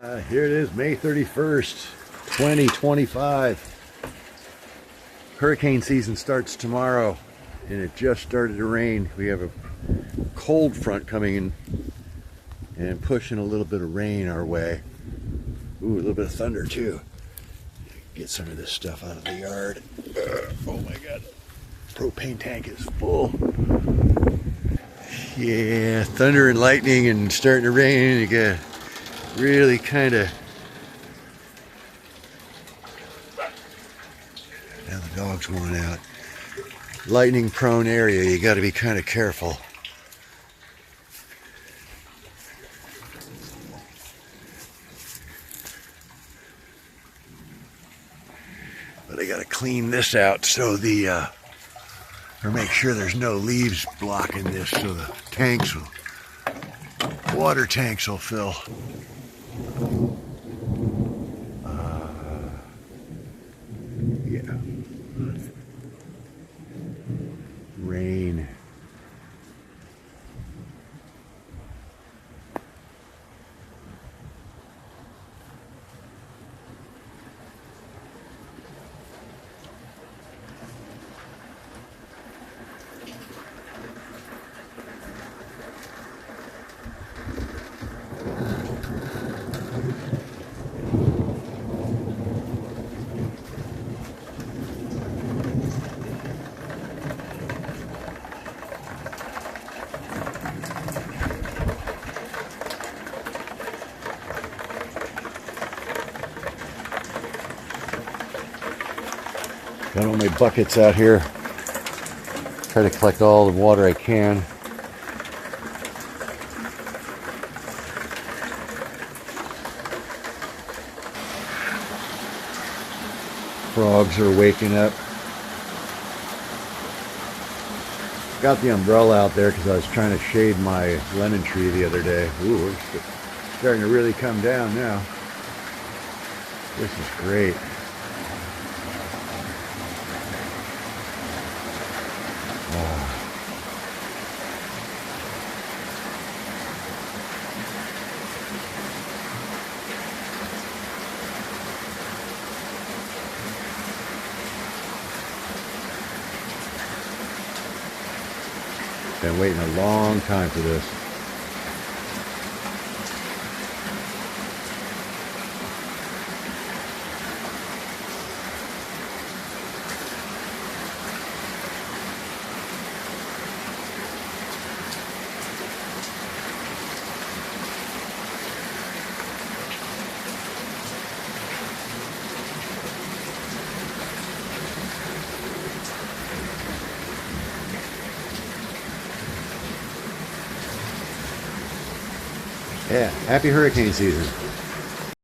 Here it is, May 31st, 2025. Hurricane season starts tomorrow, and it just started to rain. We have a cold front coming in and pushing a little bit of rain our way. Ooh, a little bit of thunder too. Get some of this stuff out of the yard. Oh my God. Propane tank is full. Yeah, thunder and lightning and starting to rain. You got really kind of. Now the dog's going out. Lightning prone area, you got to be kind of careful. But I got to clean this out so or make sure there's no leaves blocking this so the water tanks will fill. Yeah. Rain. Got all my buckets out here. Try to collect all the water I can. Frogs are waking up. Got the umbrella out there because I was trying to shade my lemon tree the other day. Ooh, it's starting to really come down now. This is great. Been waiting a long time for this. Yeah, happy hurricane season.